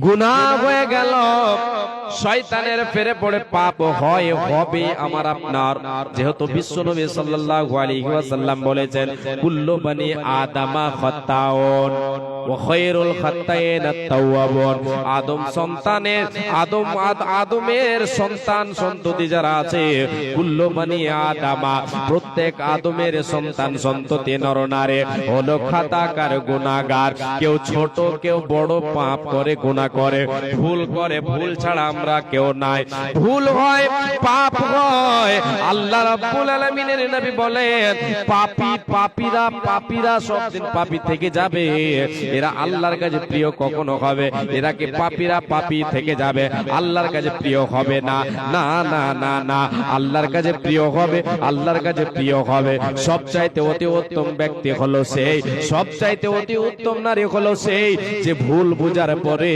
গুনাহ হয়ে গেল, শয়তানের ফেরে পড়ে পাপ হয় হবে আমার আপনার। যেহেতু বিশ্বনবী সাল্লাল্লাহু আলাইহি ওয়াসাল্লাম বলেছেন, কুল্লু বনি আদামা খাত্তাউন ওয়া খায়রুল খাত্তাইন আত-তাওয়াবুন। আদমের সন্তান সন্ততি যারা আছে, কুল্লু বনি আদামা, প্রত্যেক আদমের সন্তান সন্ততি নরনারী হলো খাতাকার গুনাহগার। কেউ ছোট কেউ বড় পাপ করে, গুনাহ করে, ভুল করে, ভুল ছাড়া আমরা কেউ নাই। ভুল হয়, পাপ হয়। আল্লাহ রাব্বুল আলামিনের নবী বলেন, পাপীরা সব দিন পাপী থেকে যাবে। এরা আল্লাহর কাছে প্রিয় কখনো হবে? এরা কি পাপী থেকে যাবে, আল্লাহর কাছে প্রিয় হবে না। না না না না, আল্লাহর কাছে প্রিয় হবে, আল্লাহর কাছে প্রিয় হবে। সবচাইতে অতি উত্তম ব্যক্তি হলো সেই, সবচাইতে অতি উত্তম নারী হলো সেই যে ভুল বুঝার পরে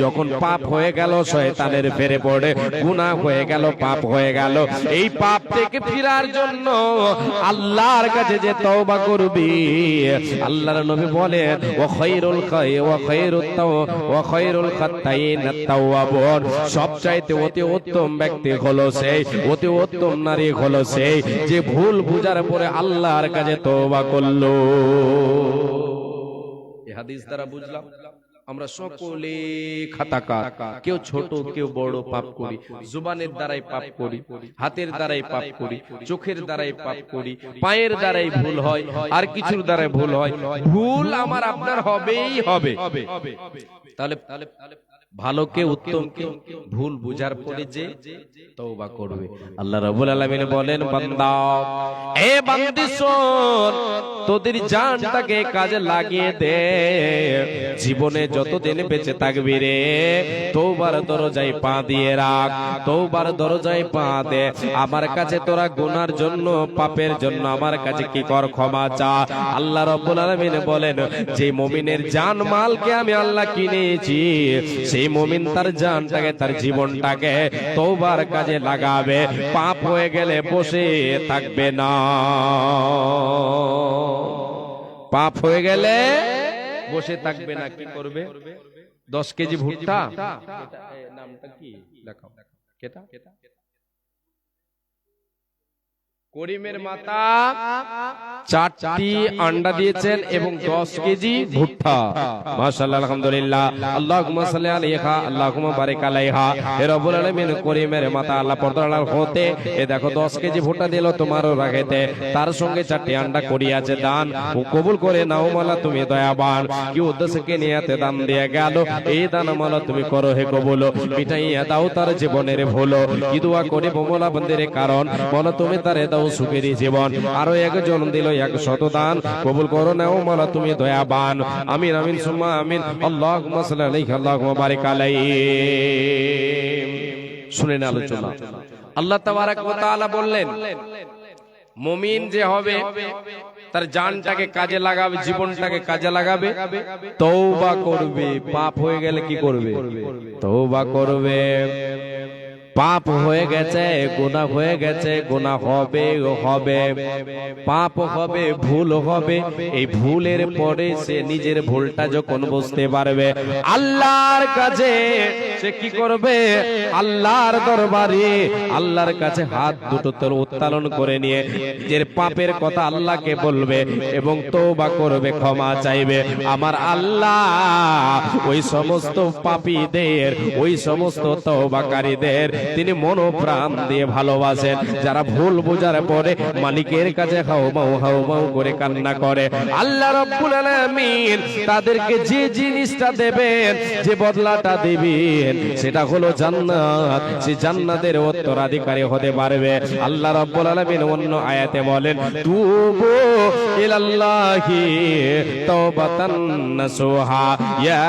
যখন পাপ হয়ে গেল, শয়তানের ফেরে পড়ে গুনাহ হয়ে গেল, পাপ হয়ে গেল, এই পাপ থেকে ফিরার জন্য আল্লাহর কাছে যে তওবা করবি, আল্লাহর নবী বলেন, ওয়া খায়রুল খাত্তাইন আত-তাওয়াবুন। সবচাইতে অতি উত্তম ব্যক্তি হলো সেই, অতি উত্তম নারী হলো সেই যে ভুল বুঝার পরে আল্লাহর কাছে তওবা করলো। এই হাদিস দ্বারা বুঝলাম আমরা সকলে খাতাকার। কেউ ছোট কেউ বড় পাপ করি। জুবানের দ্বারাই পাপ করি, হাতের দ্বারাই পাপ করি, চোখের দ্বারাই পাপ করি, পায়ের দ্বারাই ভুল হয়, আর কিছুর দ্বারাই ভুল হয়। ভুল আমার আপনার হবেই হবে। তাহলে ভালোকে উত্তমকে ভুল বুঝার পরে যে তওবা করবে, আল্লাহ রাব্বুল আলামিন বলেন, বান্দা, এ বান্দি শোন, তোদের জানটাকে কাজে লাগিয়ে দে। জীবনে যতদিন বেঁচে থাকবি রে, তওবার দরজায় পা দিয়ে রাখ, তওবার দরজায় পা দে। আমার কাছে তোরা গুনার জন্য, পাপের জন্য আমার কাছে কি কর, ক্ষমা চা। আল্লাহ রাব্বুল আলামিন বলেন, যে মুমিনের জান মালকে আমি আল্লাহ কিনেছি, সেই মুমিন তার জানটাকে, তার জীবনটাকে তওবার কাজে লাগাবে। পাপ হয়ে গেলে বসে থাকবে না, পাপ হয়ে গেলে বসে থাকবে না। কি করবে? 10 কেজি ভুট্টা, নামটা কি দেখাও, কেটা করিমের মাতা 4টি আন্ডা দিয়েছেন এবং 10 কেজি ভুট্টা। মাশাআল্লাহ, আলহামদুলিল্লাহ, আল্লাহুম্মা সাল্লি আলাইহা, আল্লাহুম্মা বারিক আলাইহা। হে রব্বুল আলামিন, করিমের মাতা আল্লাহ পর্দার হতে এ দেখো 10 কেজি ভুট্টা দিল তোমারও রাখেতে, তার সঙ্গে 4টি আন্ডা করিয়াছে দান। ও কবুল করে নাও মালা, তুমি দয়াবান। কি উদ্দেশ্যে নিয়াতে দান দিয়ে গেল, এই দান মালা তুমি করো হে কবুল, মিটাইয়া দাও তার জীবনের ভুল। কি দোয়া করি মোলা বন্দের, কারণ বলো তুমি তারে দাও সুখের জীবন। আরো একজন দিল 100 দান, কবুল করো নাও মালা, তুমি দয়াবান। আমিন আমিন সুম্মা আমিন। আল্লাহুম্মা সাল্লি আলাইহি, আল্লাহুম্মা বারিক আলাইহি। শুনেন আলোচনা। আল্লাহ তাবারাক ওয়া তাআলা বললেন, মুমিন যে হবে তার জানটাকে কাজে লাগাবে, জীবনটাকে কাজে লাগাবে, তওবা করবে। পাপ হয়ে গেলে কি করবে? তওবা করবে। পাপ হয়ে গেছে, গুনাহ হয়ে গেছে, গুনাহ হবে, পাপ হবে, ভুল হবে। এই ভুলের পরে সে নিজের ভুলটা যখন বুঝতে পারবে, আল্লাহর কাছে সে কি করবে? আল্লাহর দরবারে, আল্লাহর কাছে হাত দুটো তোর উত্তোলন করে নিয়ে নিজের পাপের কথা আল্লাহকে বলবে এবং তওবা করবে, ক্ষমা চাইবে। আমার আল্লাহ ওই সমস্ত পাপীদের, ওই সমস্ত তওবাকারীদের তিনি মনোপ্রাণ দিয়ে ভালোবাসেন, যারা ভুল বোঝার পরে মালিকের কাছে হাউমাউ করে কান্না করে। আল্লাহ রাব্বুল আলামিন তাদেরকে যে জিনিসটা দেবেন, যে বদলাটা দিবেন, সেটা হলো জান্নাত। সে জান্নাতের উত্তরাধিকারী হতে পারবে। আল্লাহ রাব্বুল আলামিন অন্য আয়াতে বলেন, তুবু ইলাল্লাহি তাওবাতান নাসুহা, ইয়া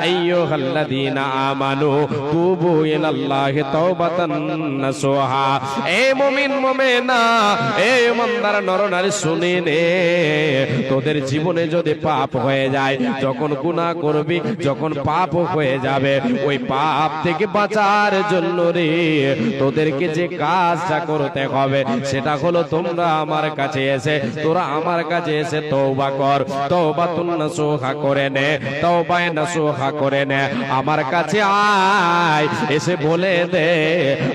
আইয়ুহাল্লাযীনা আমানু তুবু ইলাল্লাহি তাওবাতান তাওবাতান নাসুহা। এ মুমিন মুমিনা, এ ইমানদার নরনারী শুনে নে, তোদের জীবনে যদি পাপ হয়ে যায়, যখন গুনাহ করবি, যখন পাপ হয়ে যাবে, ওই পাপ থেকে বাঁচার জন্য রে তোদেরকে যে কাজটা করতে হবে সেটা হলো তোমরা আমার কাছে এসে, তোরা আমার কাছে এসে তওবা কর, তাওবাতুন নাসুহা করে নে, তওবায়ে নাসুহা করে নে, আমার কাছে আয়, এসে বলে দে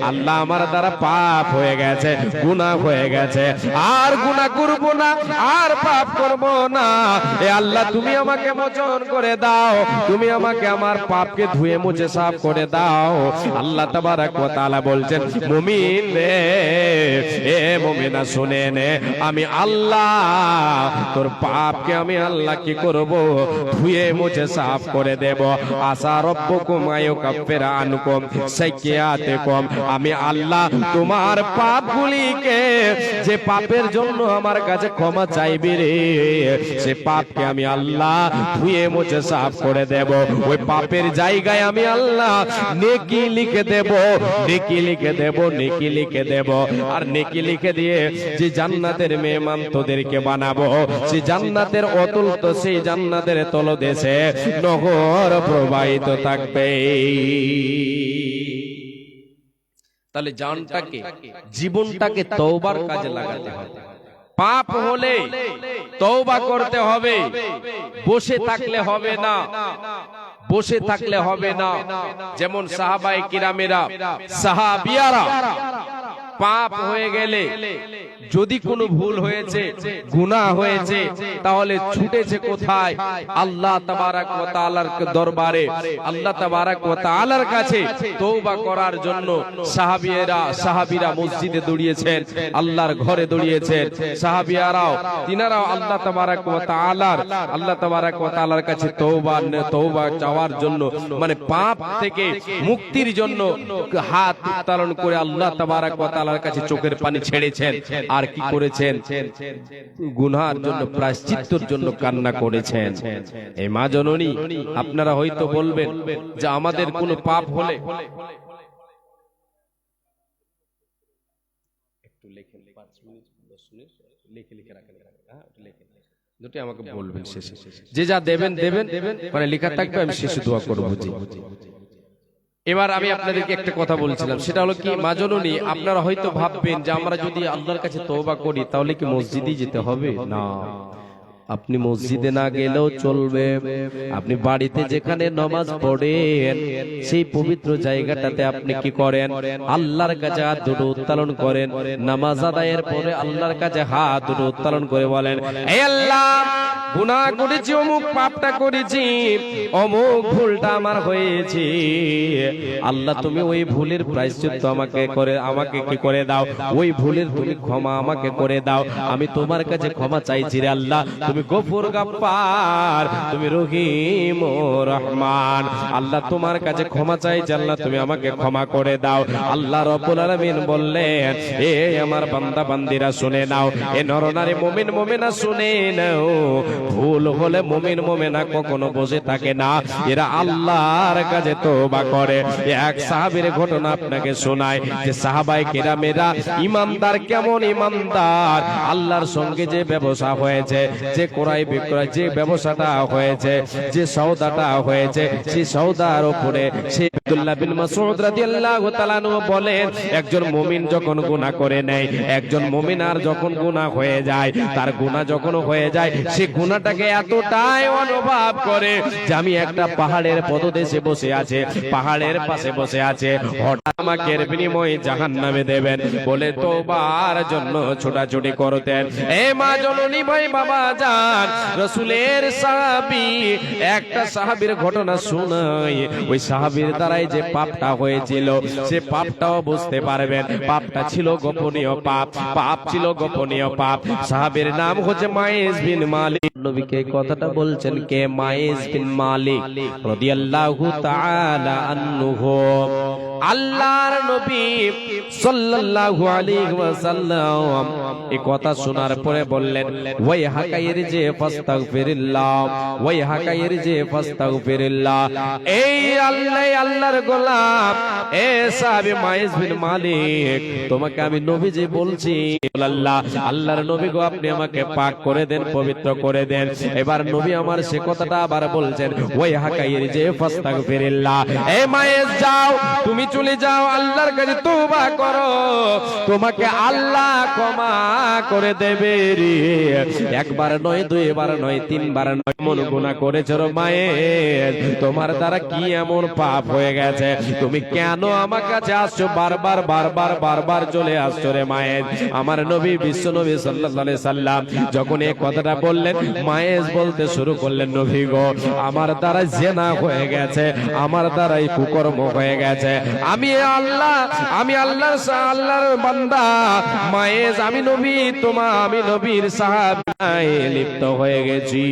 আল্লাহ আমার দ্বারা পাপ হয়ে গেছে, গুনাহ হয়ে গেছে, আর গুনাহ করব না, আর পাপ করব না। এ আল্লাহ তুমি আমাকে মোচন করে দাও, তুমি আমাকে আমার পাপকে ধুয়ে মুছে সাফ করে দাও। আল্লাহ তাবারক ওয়া তাআলা বলছেন, মুমিন রে, এ মুমিনা শুনে নে, আমি আল্লাহ তোর পাপকে আমি আল্লাহ কি করব, ধুয়ে মুছে সাফ করে দেব। আসা রব্বুকুম আয়ুকাফিরা আনকুম সাইয়্যাতিকুম, আমি আল্লাহ তোমার পাপগুলিকে, যে পাপের জন্য আমার কাছে ক্ষমা চাইবি রে, সে পাপকে আমি আল্লাহ ধুয়ে মুছে সাফ করে দেব। ওই পাপের জায়গায় আমি আল্লাহ নেকি লিখে দেব, নেকি লিখে দেব, নেকি লিখে দেব। আর নেকি লিখে দিয়ে যে জান্নাতের মেহমান তোদেরকে বানাবো, সেই জান্নাতের অতুল, তো সেই জান্নাতের তলদেশে নহর প্রবাহিত থাকবে। তাহলে জানটাকে, জীবনটাকে তওবার কাজে লাগাতে হবে। পাপ হলে তওবা করতে হবে, বসে থাকলে হবে না, বসে থাকলে হবে না। যেমন সাহাবায়ে কিরামেরা, সাহাবিয়ারা পাপ হয়ে গেলে, যদি কোনো ভুল হয়েছে, গুনাহ হয়েছে, তাহলে ছুটেছে কোথায়? আল্লাহ তাবারক ওয়া তাআলার দরবারে, আল্লাহ তাবারক ওয়া তাআলার কাছে তওবা করার জন্য সাহাবীরা মসজিদে দৌড়িয়েছেন, আল্লাহর ঘরে দৌড়িয়েছেন। সাহাবিয়ারাও, তিনারাও আল্লাহ তাবারক ওয়া তাআলার কাছে তওবা চাওয়ার জন্য, মানে পাপ থেকে মুক্তির জন্য হাত উত্তোলন করে আল্লাহ তাবারক ওয়া তাআলার কাছে চোখের পানি ছেড়েছেন। আর কি করেছেন? গুনাহের জন্য, প্রায়শ্চিত্তের জন্য কান্না করেছেন। এই মা জননী, আপনারা হয়তো বলবেন যে আমাদের কোনো পাপ হলে একটু লেখেন, 5 মিনিট 10 মিনিট লিখে রাখেন, দুটি আমাকে বলবেন শেষে, যে যা দেবেন মানে লেখা থাকবে, আমি শেষে দোয়া করব। জি, এবার আমি আপনাদেরকে একটা কথা বলছিলাম, সেটা হলো কি, মা জননী, আপনারা হয়তো ভাববেন যে আমরা যদি আল্লাহর কাছে তওবা করি তাহলে কি মসজিদে যেতে হবে? না, আপনি মসজিদে না গেলেও চলবে। আপনি বাড়িতে যেখানে নামাজ পড়েন, সেই পবিত্র জায়গাটাতে আপনি কি করেন? আল্লাহর কাছে হাত দুটো উত্তোলন করেন। নামাজ আদায়ের পরে আল্লাহর কাছে হাত দুটো উত্তোলন করে বলেন, হে আল্লাহ, গুনাহ করেছি, অমুক পাপটা করেছি, অমুক ভুলটা আমার হয়েছে, আল্লাহ তুমি ওই ভুলের প্রায়শ্চিত্ত আমাকে কি করে দাও, ওই ভুলের তুমি ক্ষমা আমাকে করে দাও। আমি তোমার কাছে ক্ষমা চাইছি রে আল্লাহ, তুমি গফুর গাফফার, তুমি রহিম ও রহমান। আল্লাহ তোমার কাছে ক্ষমা চাইছি, আল্লাহ তুমি আমাকে ক্ষমা করে দাও। আল্লাহ রাব্বুল আলামিন বললেন, এ আমার বান্দা বান্দিরা শুনে নাও, এ নরনারী মুমিন মুমিনা শুনে নাও, ভুল হলে মুমিন মুমিনা কখনো বসে থাকে না, এরা আল্লাহর কাছে তওবা করে। এক সাহাবীর ঘটনা আপনাকে শোনায়, যে সাহাবায়ে কেরামেরা ইমানদার, কেমন ইমানদার, আল্লাহর সঙ্গে যে ব্যবসা হয়েছে, যে ক্রয় বিক্রয়, যে ব্যবসাটা হয়েছে, যে সওদাটা হয়েছে, সেই সওদার উপরে সে আব্দুল্লাহ বিন মাসউদ রাদিয়াল্লাহু তাআলা আনহু বলেন, একজন মুমিন যখন গুনাহ করে নেয়, একজন মুমিন আর যখন গুনাহ হয়ে যায়, তার গুনাহ যখন হয়ে যায়, সে গুনাহটাকে এতটাই অনুভব করে যে আমি একটা পাহাড়ের পদদেশে বসে আছে, পাহাড়ের পাশে বসে আছে, হঠাৎ আমাকে এর বিনিময়ে জাহান্নামে দেবেন বলে তওবার জন্য ছোটাছুটি করতেন। এ মা জননী, ভাই বাবা জান, রাসূলের সাহাবী একটা সাহাবীর ঘটনা শোনায়, ওই সাহাবীর দ্বারাই যে পাপটা হয়েছিল, সে পাপটাও বুঝতে পারবেন। পাপটা ছিল গোপনীয় পাপ, পাপ ছিল গোপনীয় পাপ। সাহাবীর নাম হচ্ছে মাইস বিন মালিক নবীকে এই কথাটা বলছেন কে? মাইজ বিন মালিক রাদিয়াল্লাহু তাআলা আনহু। আল্লাহর নবী সাল্লাল্লাহু আলাইহি ওয়াসাল্লাম এই কথা শোনার পরে বললেন, ওয়াই হাকাইর যে ফাস্তাগফিরিল্লাহ, ওয়াই হাকাইর যে ফাস্তাগফিরিল্লাহ। এই আল্লাহর গোলাম, এ সাহাবী মাইজ বিন মালিক, তোমাকে আমি নবীজি বলছি, আল্লাহর নবী গো, আপনি আমাকে পাক করে দেন, পবিত্র করে দেন। এবার নবী আমার সে কথাটা আবার বলছেন, ওয়াই হাকাইর যে ফাস্তাগফিরিল্লাহ। এ মাইজ যাও, তুমি চলে যাও, আল্লাহর কাছে তওবা করো, তোমাকে আল্লাহ ক্ষমা করে দেবে রে। একবার নয়, দুইবার নয়, তিনবার নয়, মন গুনাহ করেছো রে মায়ের, তোমার দ্বারা কি এমন পাপ হয়ে গেছে, তুমি কেন আমার কাছে আসছো বারবার বারবার বারবার চলে আসছো রে মায়ের? আমার নবী বিশ্ব নবী সাল্লাল্লাহু আলাইহি সাল্লাম যখন এই কথাটা বললেন, মায়ের বলতে শুরু করলেন, নবী গো, আমার দ্বারা জিনা হয়ে গেছে, আমার দ্বারাই কুকর্ম হয়ে গেছে, আমি আল্লাহর বান্দা মায়ের, আমি নবী, আমি নবীর সাহাবীতে লিপ্ত হয়ে গেছি।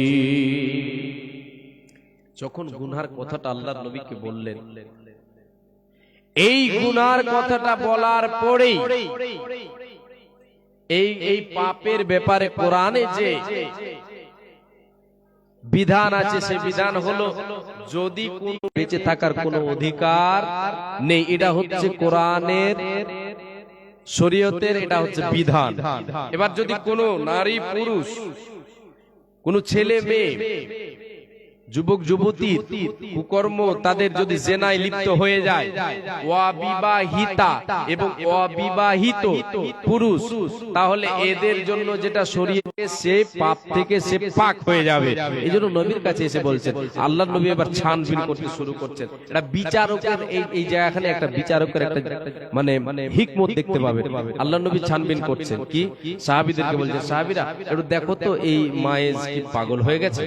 যখন গুনার কথাটা আল্লাহর নবীকে বললেন, এই গুনার কথাটা বলার পরেই এই পাপের ব্যাপারে কোরআনে যে বিধান আছে, সে বিধান হলো যদি কোন বেঁচে থাকার কোনো অধিকার নেই, এটা হচ্ছে কোরআনের শরীয়তের, এটা হচ্ছে বিধান। এবার যদি কোনো নারী পুরুষ, কোনো ছেলে মেয়ে, যুবক যুবতী কুকর্ম, তাদের যদি জেনায় লিপ্ত হয়ে যায়, অবিবাহিতা এবং অবিবাহিত পুরুষ, তাহলে এদের জন্য যেটা শরীয়তে, সে পাপ থেকে সে পাক হয়ে যাবে। এই জন্য নবীর কাছে এসে বলছেন, আল্লাহর নবী এবার ছানবিন করতে শুরু করছেন। এটা বিচারকের এই জায়গাখানে একটা বিচারকের একটা মানে হিকমত দেখতে পাবে। আল্লাহর নবী ছানবিন করছেন কি, সাহাবীদেরকে বলছেন, সাহাবীরা একটু দেখো তো, এই মায়েজ কি পাগল হয়ে গেছে,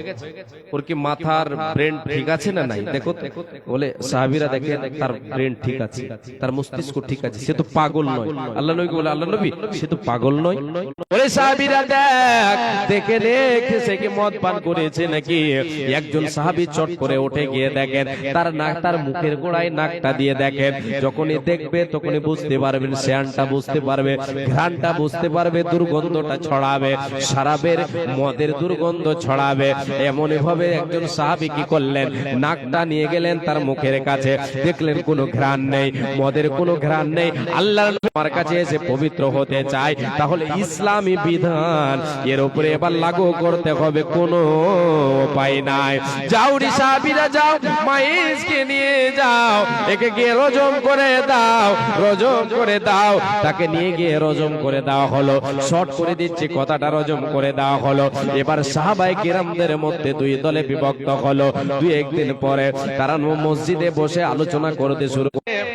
ওর কি মাথা তার ব্রেন ঠিক আছে না নাই, দেখো। বলে সাহাবীরা দেখেন, তার ব্রেন ঠিক আছে, তার মস্তিষ্ক ঠিক আছে, সে তো পাগল নয়। আল্লাহ নবী বলে, আল্লাহ নবী, সে তো পাগল নয়। বলে সাহাবীরা দেখে সে কি মদ পান করেছে নাকি? একজন সাহাবী চট করে উঠে গিয়ে দেখেন, তার মুখের গোড়ায় নাকটা দিয়ে দেখেন। যখনই দেখবে তখনই বুঝতে পারবেন, সেয়ানটা বুঝতে পারবে, ঘ্রাণটা বুঝতে পারবে, দুর্গন্ধটা ছড়াবে, শরাবের মদের দুর্গন্ধ ছড়াবে। এমন ভাবে একজন সাহাবী কি করলেন, নাকটা নিয়ে গেলেন তার মুখের কাছে, দেখলেন কোনো ঘ্রাণ নেই, মদের কোনো ঘ্রাণ নেই। আল্লাহর আমার কাছে এসে পবিত্র হতে চাই, তাহলে ইসলামী বিধান এর উপরে এবার লাগু করতে হবে, কোনো উপায় নাই। যাও রে সাহাবীরা, যাও, মাইজকে নিয়ে যাও, একে গিয়ে রজম করে দাও, রজম করে দাও। তাকে নিয়ে গিয়ে রজম করে দেওয়া হলো। শর্ট করে দিচ্ছি কথাটা, রজম করে দেওয়া হলো। এবার সাহাবায়ে কিরামদের মধ্যে দুই দলে বিভক্ত হলো। দুই একদিন পরে তারা মসজিদে বসে আলোচনা করতে শুরু,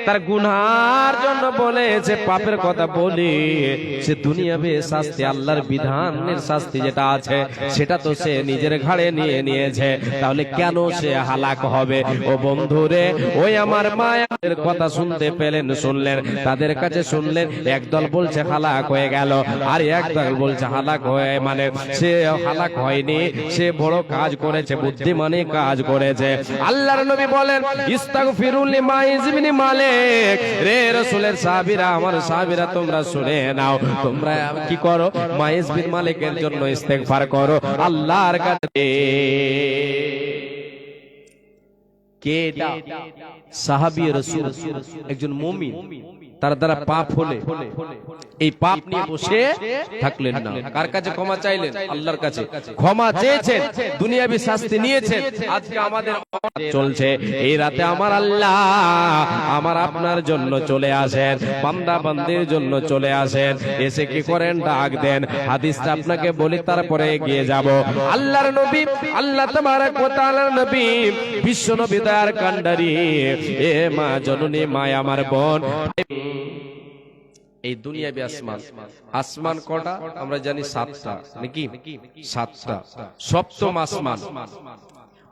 তার গুনার জন্য বলেছে, পাপের কথা বলি, সে দুনিয়াবে শাস্তি, আল্লাহর বিধানের শাস্তি যেটা আছে সেটা তো সে নিজের ঘাড়ে নিয়ে নিয়েছে, তাহলে কেন সে হালাক হবে? ও বন্ধুরে, ওই আমার মায়ের কথা শুনতে পেলেন, শুনলেন, তাদের কাছে শুনলেন, একদল বলছে হালাক হয়ে গেল, আর একদল বলছে হালাক হয়ে মানে সে হালাক হয়নি, সে বড় কাজ করেছে, বুদ্ধিমানী কাজ করেছে। আল্লাহর নবী বলেন, ইস্তাগফিরু লিমাইজ বিন মালিক। রে রাসূলের সাহাবীরা, আমার সাহাবীরা, তোমরা শুনে নাও, তোমরা কি করো, মাইজ বিন মালিকের জন্য ইস্তেগফার করো আল্লাহর কাছে। কে এটা? সাহাবী রাসূল, একজন মুমিন, তার দ্বারা পাপ হলে এই পাপ নিয়ে বসে থাকলেন না। কার কাছে ক্ষমা চাইলেন? আল্লাহর কাছে ক্ষমা চেয়েছেন, দুনিয়াবি শাস্তি নিয়েছেন। আজকে আমাদের চলছে, এই রাতে আমার আল্লাহ আমার আপনার জন্য চলে আসেন, বান্দা বান্দির জন্য চলে আসেন, এসে কি করেন, ডাক দেন। হাদিসটা আপনাকে বলি, তারপরে এগিয়ে যাব। আল্লাহর নবী, আল্লাহ তাবারক ওয়া তাআলার নবী, বিশ্ব নবী দয়ার কান্ডারি, এ মা জননী, মা আমার বোন, এই দুনিয়াবি আসমান কটা আমরা জানি? 7টা, নাকি? 7টা। সপ্তম আসমান,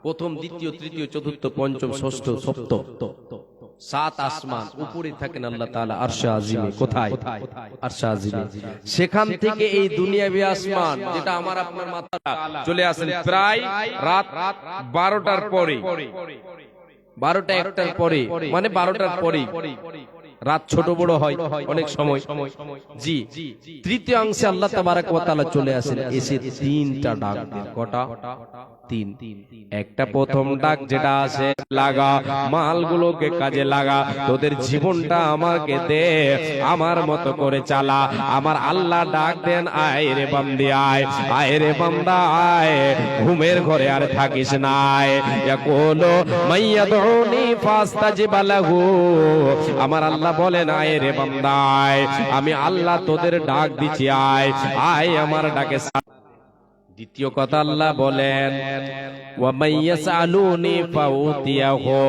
প্রথম, দ্বিতীয়, তৃতীয়, চতুর্থ, পঞ্চম, ষষ্ঠ, সপ্তম, সাত আসমান উপরে থাকেন আল্লাহ তাআলা আরশে আজিমে। কোথায়? আরশে আজিমে। সেখান থেকে এই দুনিয়াবি আসমান যেটা আমার আপনার মাথাটা চলে আসেন প্রায় রাত 12টার পরে, 12টা 1টার পরে, মানে 12টার পরে রাত ছোট বড় হয় অনেক সময়। জি, তৃতীয় অংশে আল্লাহ তাবারক ওয়া তাআলা চলে আসেন, এসে তিনটা ডাক দেন। কটা? তিন। একটা প্রথম ডাক যেটা আসে, লাগা মালগুলোকে কাজে লাগা, তোদের জীবনটা আমাকে দে, আমার মতো করে চালা। আমার আল্লাহ ডাক দেন, আয় রে বান্দি আয়, আয় রে বান্দা আয়, ঘুমের ঘরে আর থাকিস না। ইয়াকুলু মাইয়াদউনি ফাস্তাজিব লাহু, আমার আল্লাহ বলেন, আয় রে বান্দা আয়, আমি আল্লাহ তোদের ডাক দিচ্ছি, আয় আয় আমার ডাকে। দ্বিতীয় কথা আল্লাহ বলেন, ওয়া মাইয়াসআলুনি ফাউতিয়াহু,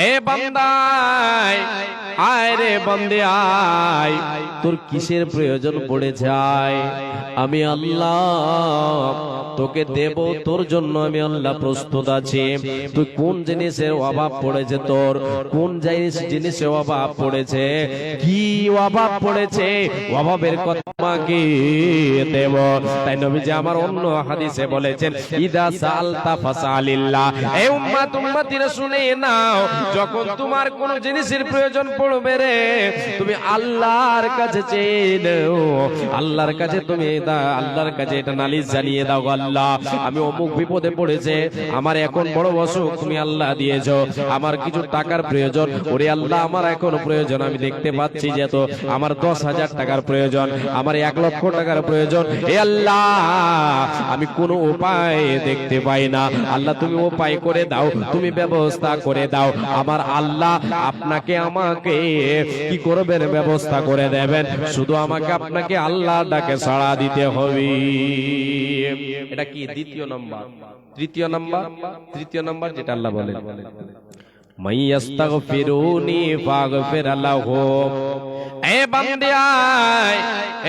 এ বান্দা আয় রে বান্দে আয়, তোর কিসের প্রয়োজন পড়ে যায়, আমি আল্লাহ তোকে দেব, তোর জন্য আমি আল্লাহ প্রস্তুত আছি। তুই কোন জিনিসের অভাব পড়েছে, তোর কোন জিনিসের অভাব পড়েছে, কি অভাব পড়েছে, অভাবের কথা আমাকে দেব। তাই নবীজি আমার অন্য হাদিসে বলেছেন, ইদা সালতা ফাসালিল্লাহ, এই উম্মত উম্মতিরা শুনে নাও, যখন তোমার কোন জিনিসের প্রয়োজন পড়বে রে, তুমি আল্লাহর কাছে চেয়ে নাও, আল্লাহর কাছে তুমি আল্লাহর কাছে এটা নালিশ জানিয়ে দাও, আল্লাহ আমি অমুক বিপদে পড়েছে, আমার এখন বড় অসুখ, তুমি আল্লাহ দিয়েছো, আমার কিছু টাকার প্রয়োজন, ওরে আল্লাহ আমার এখন প্রয়োজন, আমি দেখতে পাচ্ছি যে তো আমার 10,000 টাকার প্রয়োজন, আমার 1 লক্ষ টাকার প্রয়োজন, এ আল্লাহ আমি কোনো উপায় দেখতে পাই না, আল্লাহ তুমি উপায় করে দাও, তুমি ব্যবস্থা করে দাও। আমার আল্লাহ আপনাকে আমাকে কি করবেন, ব্যবস্থা করে দেবেন, শুধু আমাকে আপনাকে আল্লাহ ডাকে সাড়া দিতে হবে। এটা কি দ্বিতীয় নাম্বার। তৃতীয় নাম্বার যেটা আল্লাহ বলেন, মাইয়াস্তাগফিরুনি ফাগফির লাহু, এ বান্দা আয়,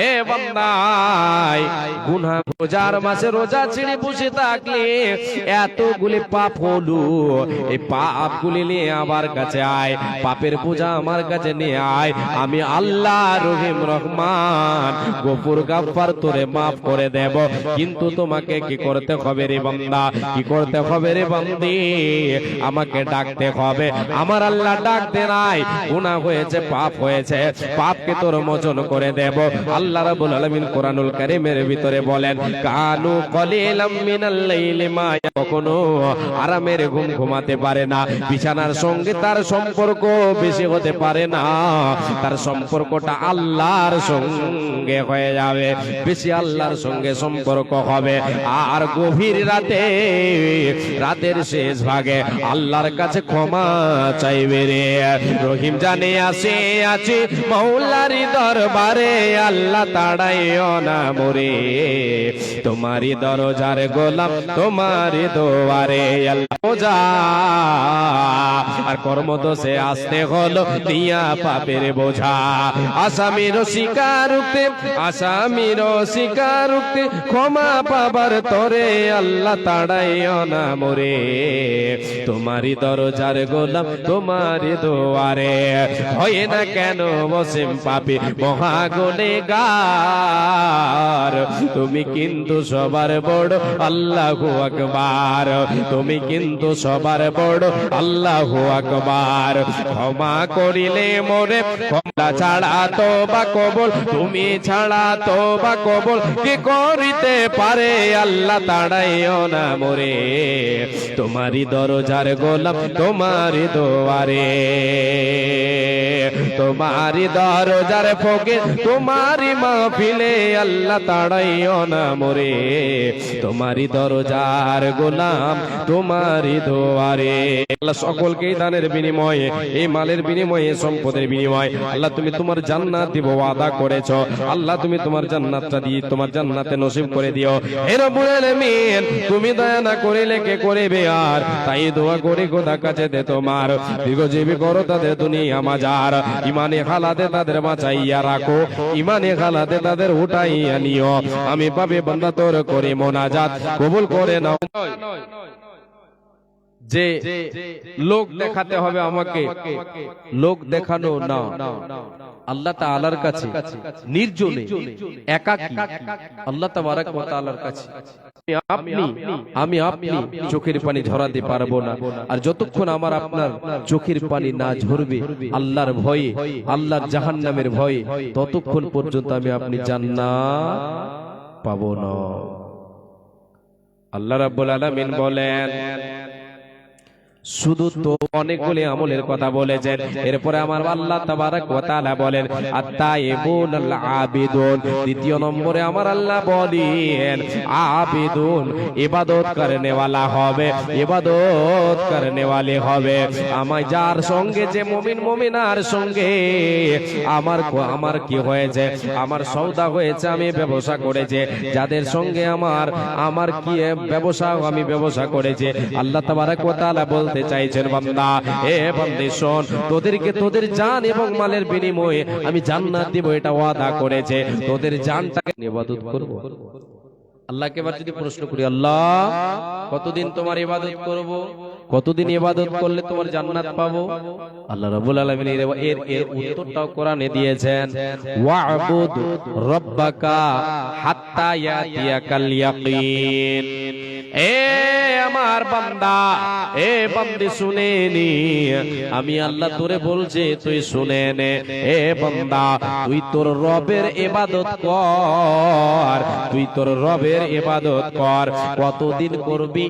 এ বান্দা আয়, গুনাহ রোজার মাসে রোজা ছেড়ে বসে থাকলে এতগুলি পাপ হলো, এই পাপগুলি নিয়ে আমার কাছে আয়, পাপের বোঝা আমার কাছে নিয়ে আয়, আমি আল্লাহ রহিম রহমান গফুর গাফফার, তোরে মাফ করে দেব। কিন্তু তোমাকে কি করতে হবে রে বান্দা, কি করতে হবে রে বান্দি, আমাকে ডাকতে হবে। আমার আল্লাহ ডাকতে নাই, গুনাহ হয়েছে, পাপ হয়েছে, পাপকে তোর মোচন করে দেব। আল্লাহ রাব্বুল আলামিন কোরআনুল কারীমের ভিতরে বলেন, কানু কলিলাম মিনাল লাইলি মা, কখনো আরামের ঘুম ঘুমাতে পারে না, বিছানার সঙ্গে তার সম্পর্ক বেশি হতে পারে না, তার সম্পর্কটা আল্লাহর সঙ্গে হয়ে যাবে, বেশি আল্লাহর সঙ্গে সম্পর্ক হবে। আর গভীর রাতে, রাতের শেষ ভাগে আল্লাহর কাছে ক্ষমা চাইবে রে। রহিম জানে আসে আছে মৌলারি দরবারে, আল্লাহ তাড়াইও না মোরে, তোমারি দরজার গোলাম, তোমারি দোয়ারে আল্লাহ যা। আর কর্মদোষে আসতে হলো দিয়া পাপের বোঝা, আসামির শিকার উঠতে, আসামির শিকার উঠতে, ক্ষমা পাবার তরে আল্লাহ তাড়াইও না মোরে, তোমারি দরজার গোলাম, তোমারি দোয়ারে। হয় না কেন বসেম পাপী মহাগুনেগার, তুমি কিন্তু সবার বড় আল্লাহু আকবার, তুমি কিন্তু সবার বড় আল্লাহু আকবার। ক্ষমা করিলে মোরে, ক্ষমা ছাড়া তওবা কবুল, তুমি ছাড়া তওবা কবুল কে করিতে পারে, আল্লাহ তাড়াইও না মোরে, তোমারি দরজার গোলাম, তোমারি দোয়ারে, তোমারি দরজার ফকির, তোমারি মাহফিলে আল্লাহ তাড়াইও না মোরে, তোমারি দরজার গোলাম, তোমারি দোয়ারে। আল্লাহ সকলকে দানের বিনিময়ে, এই মালের বিনিময়ে, সম্পদের বিনিময়ে আল্লাহ তুমি তোমার জান্নাত দিব ওয়াদা করেছো, আল্লাহ তুমি তোমার জান্নাতটা দিয়ে তোমার জান্নাতে নসিব করে দিও। হে রব্বুল আলামিন, তুমি দয়া না করিলে কে করিবে আর, তাই দোয়া করি খোদা কাছে দে তোমার দীর্ঘজীবী করো তাদের দুনিয়া মাজার, ইমানে হালাতে তাদের বাঁচাইয়া রাখো, ইমানে হালাতে তাদের উঠাইয়া নিও। আমি পাবে বান্দা তোর করে মোনাজাত কবুল করে নাও। যে লোক দেখাতে হবে আমাকে, লোক দেখানো না, আল্লাহ তাআলার কাছে নির্জনে একাকী আল্লাহ তাবারক ওয়া তাআলার কাছে আমি আপনি চোখের পানি ঝরাতে পারবো না। আর যতক্ষণ আমার আপনার চোখের পানি না ঝরবে আল্লাহর ভয়ে, আল্লাহর জাহান্নামের ভয়ে, ততক্ষণ পর্যন্ত আমি আপনি জান্নাত পাবো না। আল্লাহ রাব্বুল আলামিন বলেন, শুধু তো অনেকগুলি আমলের কথা বলেছেন, এরপরে আমার আল্লাহ তাবারক ওয়া তাআলা বলেন আত-তাইবুন আল-আবিদুন। দ্বিতীয় নম্বরে আমার আল্লাহ বলেন আবিদুন, ইবাদত করনে वाला হবে, ইবাদত করনে वाले হবে। আমার যার সঙ্গে, যে মুমিন মুমিনার সঙ্গে আমার কি হয়েছে, আমার সওদা হয়েছে, আমি ব্যবসা করেছি, যাদের সঙ্গে আমার কি ব্যবসা, আমি ব্যবসা করেছি। আল্লাহ তাবারক ওয়া তাআলা বলতে চাইছেন বান্দা, এ বান্দে শোন, তোদেরকে তোদের জান এবং মালের বিনিময়ে আমি জান্নাত দেব, এটা ওয়াদা করেছে। তোদের জানটাকে ইবাদত করব। আল্লাহকে এবার যদি প্রশ্ন করি, আল্লাহ কতদিন তোমার ইবাদত করব, কতদিন ইবাদত করলে তোমার জান্নাত পাবো? আল্লাহ রাব্বুল আলামিন এর উত্তরটাও কোরআনে দিয়েছেন, ওয়া'বুদ রাব্বাকা হাত্তা ইয়াতিয়াকাল ইয়াকিন। এ আমার বান্দা, এ বান্দে শুনে নি, আমি আল্লাহ তোরে বলছি, তুই শুনে নে। এ বান্দা, তুই তোর রবের ইবাদত কর, তুই তোর রবের ইবাদত কর। কতদিন করবি?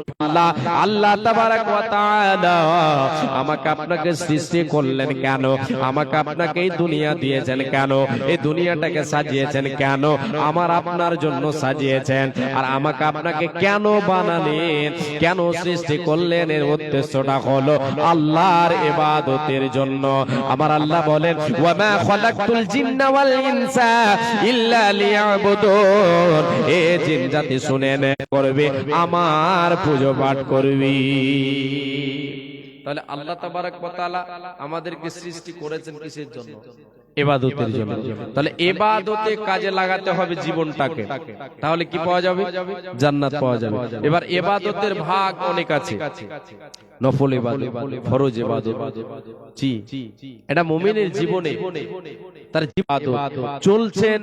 আল্লাহ তাবারক ওয়া তাআলা আমাকে আপনাকে সৃষ্টি করলেন কেন? আমাকে আপনাকে এই দুনিয়া দিয়েছেন কেন? এই দুনিয়াটাকে সাজিয়েছেন কেন? আমার আপনার জন্য সাজিয়েছেন। আর আমাকে আপনাকে কেন বানালেন, কেন সৃষ্টি করলেন? এর উদ্দেশ্যটা হলো আল্লাহর ইবাদতের জন্য। আমার আল্লাহ বলেন, ওয়া মা খালাকতুল জিন্না ওয়াল ইনসা ইল্লা লিয়াবুদুন। এ জিন জাতি শুনে নে, করবে আমার পূজা পাঠ করবি। তাহলে আল্লাহ তাবারক ওয়া তাআলা আমাদেরকে সৃষ্টি করেছেন কিসের জন্য? ইবাদতের জন্য। তাহলে ইবাদতে কাজে লাগাতে হবে জীবনটাকে, তাহলে কি পাওয়া যাবে? জান্নাত পাওয়া যাবে। এবার ইবাদতের ভাগ অনেক আছে, নফল ইবাদত, ফরজ ইবাদত। জি, এটা মুমিনের জীবনে তার ইবাদত। চলছেন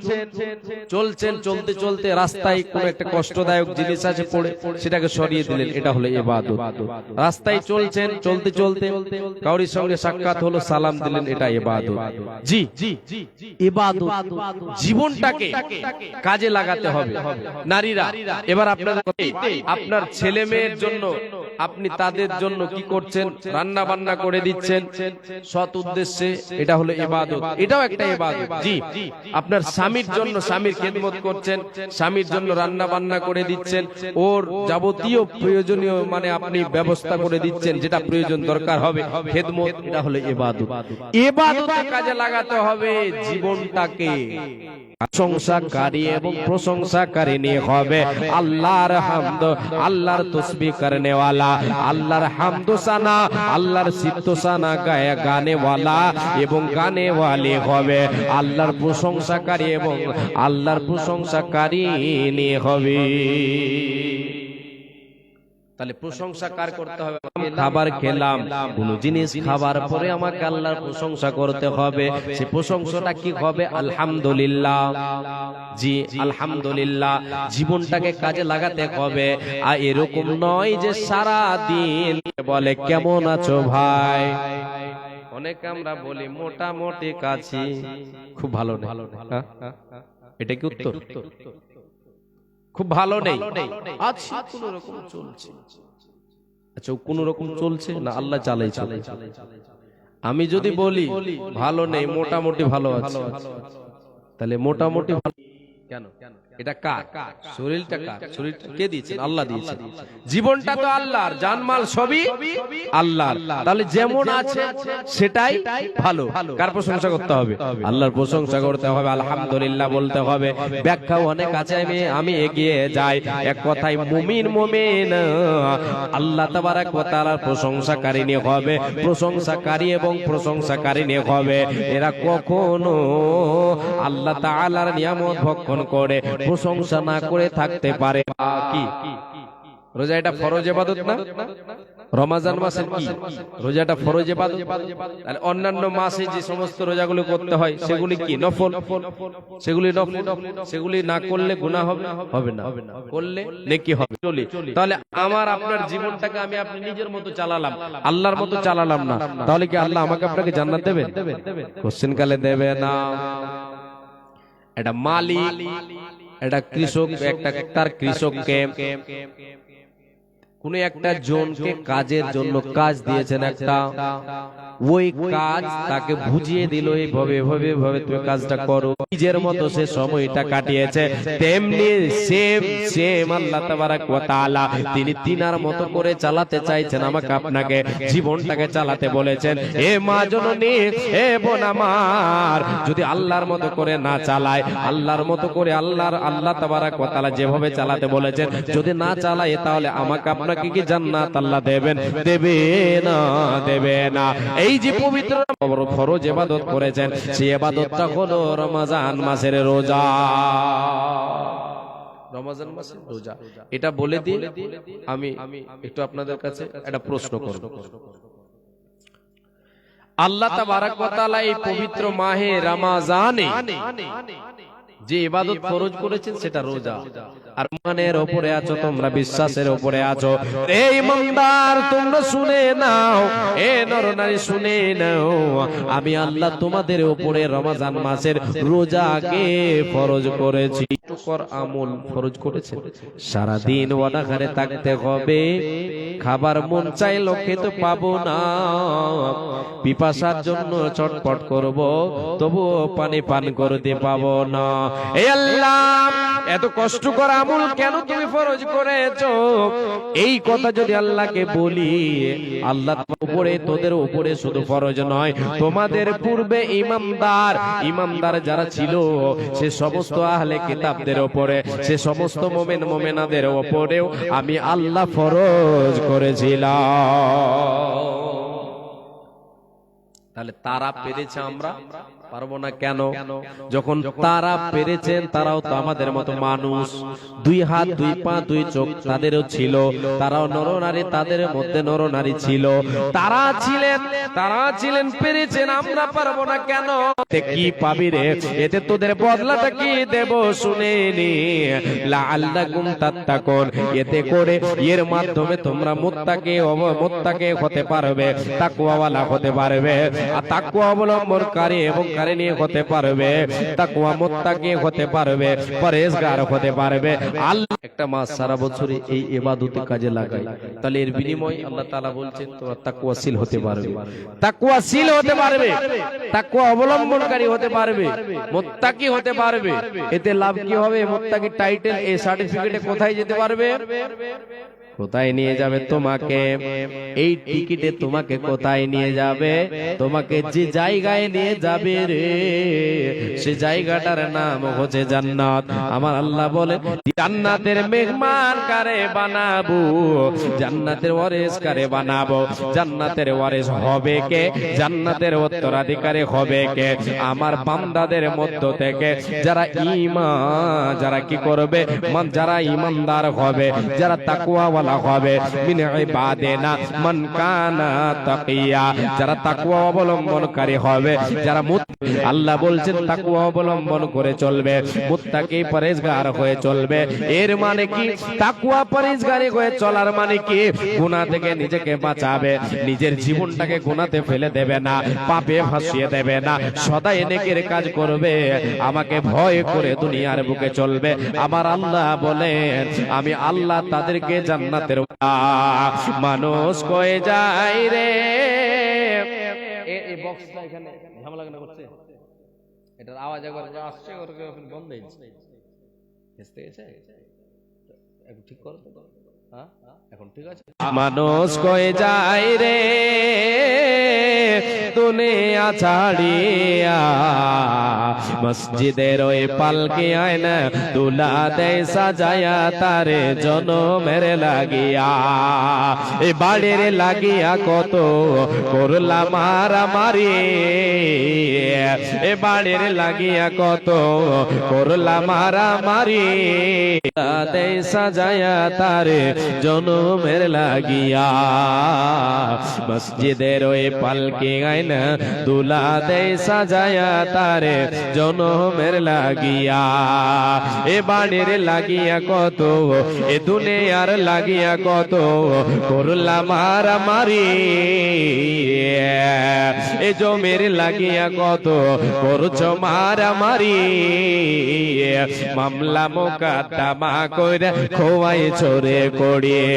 চলতে চলতে রাস্তায় কোন একটা কষ্টদায়ক জিনিস আছে পড়ে, সেটাকে সরিয়ে দিলেন, এটা হলো ইবাদত। রাস্তায় চলছেন চলতে চলতে কাউরির সঙ্গে সাক্ষাৎ হলো, সালাম দিলেন, এটা ইবাদত। জি, ইবাদত। জীবনটাকে কাজে লাগাতে হবে। নারীরা, এবার আপনার ছেলে মেয়ের জন্য আপনি তাদের জন্য কি করছেন? রান্না বান্না করে দিচ্ছেন সৎ উদ্দেশ্যে, এটা হলো ইবাদত। এটাও একটা ইবাদত। জি, আপনার স্বামীর জন্য স্বামীর খেদমত করছেন, স্বামীর জন্য রান্না বান্না করে দিচ্ছেন, ওর যাবতীয় প্রয়োজনীয় মানে আপনি ব্যবস্থা করে দিচ্ছেন, যেটা প্রয়োজন দরকার হবে, খেদমত, এটা হলো ইবাদত। ইবাদতে কাজে লাগাতে হবে জীবনটাকে। প্রশংসাকারী এবং প্রশংসাকারিনী হবে আল্লাহর হামদ, আল্লাহর তাসবিহ করনে वाला, আল্লাহর হামদ সানা, আল্লাহর সিফত সানা গানে वाला এবং গানে वाले হবে আল্লাহর প্রশংসাকারী এবং আল্লাহর প্রশংসাকারিনী হবে। তাহলে প্রশংসা কার করতে হবে? খাবার খেলাম, কোন জিনিস খাবার পরে আমাকে আল্লাহর প্রশংসা করতে হবে। সে প্রশংসাটা কি হবে? আলহামদুলিল্লাহ। জি, আলহামদুলিল্লাহ। জীবনটাকে কাজে লাগাতে হবে। আর এরকম নয় যে সারা দিন বলে কেমন আছো ভাই। অনেকে আমরা বলি মোটামুটি কাছি, খুব ভালো নেই। এটা কি উত্তর? খুব ভালো নেই, আচ্ছা কোন রকম চলছে। আচ্ছা কোন রকম চলছে না, আল্লাহ চালাইছে। আমি যদি বলি ভালো নেই, মোটামুটি ভালো আছে, তাহলে মোটামুটি ভালো কেন? এটা কার? শরীরটা কার? শরীরটা কে দিয়েছেন? আল্লাহ দিয়েছেন। জীবনটা তো আল্লাহর, জানমাল সবই আল্লাহর। তাহলে যেমন আছে সেটাই ভালো। কার প্রশংসা করতে হবে? আল্লাহর প্রশংসা করতে হবে, আলহামদুলিল্লাহ বলতে হবে। ব্যাখ্যা অনেক আছে, আমি এগিয়ে যাই। এক কথায় মুমিন আল্লাহ তাবারক ওয়া তাআলার প্রশংসাকারিনী হবে, প্রশংসাকারী এবং প্রশংসাকারিনী হবে। এরা কখনো আল্লাহ তাআলার নিয়ামত ভক্ষণ করে প্রশংসা না করে থাকতে পারে কি? রোজা এটা ফরজ ইবাদত না? রমজান মাসের কি রোজাটা ফরজ ইবাদত, আর অন্যান্য মাসে যে সমস্ত রোজাগুলো করতে হয় সেগুলি কি নফল, সেগুলি নফল, সেগুলি না করলে গুনাহ হবে হবে না, করলে নেকি হবে। তাহলে আমার আপনার জীবনটাকে আমি আপনি নিজের মতো চালালাম, আল্লাহর মতো চালালাম না, তাহলে কি আল্লাহ আমাকে আপনাকে জান্নাত দেবেন? কোশ্চেন কালে দেবে না। এটা মালিক, এটা কৃষক, একটা তার কৃষককে কোন একটা জনকে কাজের জন্য কাজ দিয়েছেন একটা, ওই কাজ তাকে বুঝিয়ে দিল এইভাবে এভাবে এভাবে তুমি কাজটা করো, নিজের মতো সে সময়টা কাটিয়েছে। তেমনি সেম সেম আল্লাহ তাবারাক ওয়া তাআলা তিনি তিনার মতো করে চালাতে চাইছেন আমাকে আপনাকে, জীবনটাকে চালাতে বলেছেন। এ মা জননী, এ বোন আমার, যদি আল্লাহর মতো করে না চালায়, আল্লাহর মতো করে আল্লাহ তাবারাক ওয়া তাআলা যেভাবে চালাতে বলেছেন যদি না চালায়, তাহলে আমাকে আপনাকে কি জান্নাত আল্লাহ দেবেন? দেবে না, দেবে না। এই যে পবিত্র ফরজ ইবাদত করেছেন, সেই ইবাদতটা হলো রমজান মাসের রোজা। রমজান মাসের রোজা, এটা বলে দিই আমি একটু আপনাদের কাছে একটা প্রশ্ন করব। আল্লাহ তাবারাক ওয়া তাআলা এই পবিত্র মাহে রমজানে যে ইবাদত ফরজ করেছেন সেটা রোজা, আর ইমানের উপরে আছো তোমরা, বিশ্বাসের উপরে আছো। এই ইমানদার তোমরা শুনে নাও, এ নরনারী শুনে নাও, আমি আল্লাহ তোমাদের উপরে রমজান মাসের রোজাকে ফরজ করেছি। কর আমল ফরজ করেছে, সারা দিন অনাহারে থাকতে হবে, খাবার মন চাইলো খেতে পাবো না, পিপাসার জন্য ছটফট করব, তবুও পানি পান করতে পাবো না। এই আল্লাহ এত কষ্ট করা আমল কেন তুমি ফরজ করেছো? এই কথা যদি আল্লাহকে বলি, আল্লাহ উপরে তোদের উপরে শুধু ফরজ নয়, তোমাদের পূর্বে ইমানদার যারা ছিল সে সমস্ত আহলে কিতাবদের উপরে, সে সমস্ত মুমিন মুমিনাদের উপরেও আমি আল্লাহ ফরজ করেছিলাম। তাহলে তারা পেরেছে, আমরা পারবো না কেন? যখন তারা পেরেছেন, তারাও তো আমাদের মতো মানুষ, দুই হাত দুই পা দুই চোখ তাদেরও ছিল, তারাও নরনারী, তাদের মধ্যে নরনারী ছিল, তারা ছিলেন পেরেছেন, আমরা পারবো না কেন? কি পাবি রে এতে, তোদের বদলাটা কি দেব শুনে নি, লাআল্লাকুম তাত্তাকুন, এতে করে এর মাধ্যমে তোমরা মুত্তাকি হতে পারবে, তাকওয়াওয়ালা হতে পারবে, আর তাকওয়া অবলম্বনকারী এবং কারিনী হতে পারবে, তাকওয়া মুত্তাকি হতে পারবে, পরহেজগার হতে পারবে। আল্লাহ একটা মাস সারা বছরে এই ইবাদতে কাজে লাগায়, তাহলে এর বিনিময়ে আল্লাহ তাআলা বলছেন তোমরা তাকওয়াশীল হতে পারবে, তাকওয়াশীল হতে পারবে, তাকওয়া অবলম্বনকারী হতে পারবে, মুত্তাকি হতে পারবে। এতে লাভ কি হবে? মুত্তাকি টাইটেল, এই সার্টিফিকেটে কোথায় যেতে পারবে? কোথায় নিয়ে যাবে তোমাকে? এই টিকিটে তোমাকে কোথায় নিয়ে যাবে? তোমাকে যে জায়গায় নিয়ে যাবে রে, সে জায়গাটার নাম হচ্ছে জান্নাত। আমার আল্লাহ বলে জান্নাতের মেহমান কারে বানাবো, জান্নাতের ওয়ারিস কারে বানাবো, জান্নাতের ওয়ারিস হবে কে, জান্নাতের উত্তরাধিকারী হবে কে? আমার বান্দাদের মধ্য থেকে যারা যারা কি করবে, যারা ঈমানদার হবে, যারা তাকওয়া হবে, মিন ইবাদিনা মান কানা তাকিয়া, যারা তাকওয়া অবলম্বনকারী হবে, যারা আল্লাহ বলছেন তাকওয়া অবলম্বন করে চলবে, মুত্তাকি পরহেজগার হয়ে চলবে। এর মানে কি? তাকওয়া পরহেজগারি হয়ে চলার মানে কি? গুনাহ থেকে নিজেকে বাঁচাবে, নিজের জীবনটাকে গুনাহতে ফেলে দেবে না, পাপে ভাসিয়ে দেবে না, সদাই নেকের কাজ করবে, আমাকে ভয় করে দুনিয়ার বুকে চলবে। আমার আল্লাহ বলেন আমি আল্লাহ তাদেরকে জান্নাতের মানুষ কয়ে যায় রে। এই বক্সটা এখানে ঝামেলা কেন করছে? এটার আওয়াজ একবার আসছে, বন্ধ হয়েছে, একটু ঠিক করো তো। হ্যাঁ এখন ঠিক আছে? মানুষ কয়ে যায় রে দুনিয়া ছাড়িয়া মসজিদের ওই পালকি আয়না দুলা দেয় সাজায়া তারে জনমের লাগিয়া এ বাড়ির লাগিয়া কত করলাম মারামারি এ বাড়ির লাগিয়া কত করলাম মারামারি দেয় সাজায়া তারে জনমের লাগিয়া মসজিদের ওই পালকি আয়না দুলা দেয় সাজায়া তারে জনমের লাগিয়া এ বাড়ির লাগিয়া কত এ দুনিয়ার লাগিয়া কত করলাম মারামারি এ জমির লাগিয়া কত করছো মারামারি মামলা মোকদ্দমা কইরা খোয়াই ছড়ে কড়িয়ে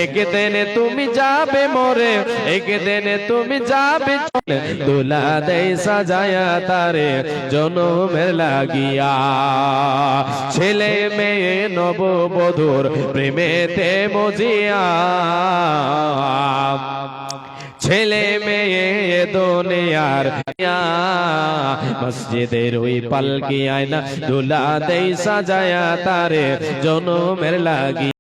একদিন তুমি যাবে মরে একদিন তুমি যাবে দুলা দেয় সাজায়া তারে জনমের লাগিয়া ছেলে মেয়ে নববধূর প্রেমেতে মজিয়া ছেলে মেয়ে দুনিয়ার মসজিদের ওই পালকি আয়না দুলা দেয় সাজায়া তারে জনমের লাগি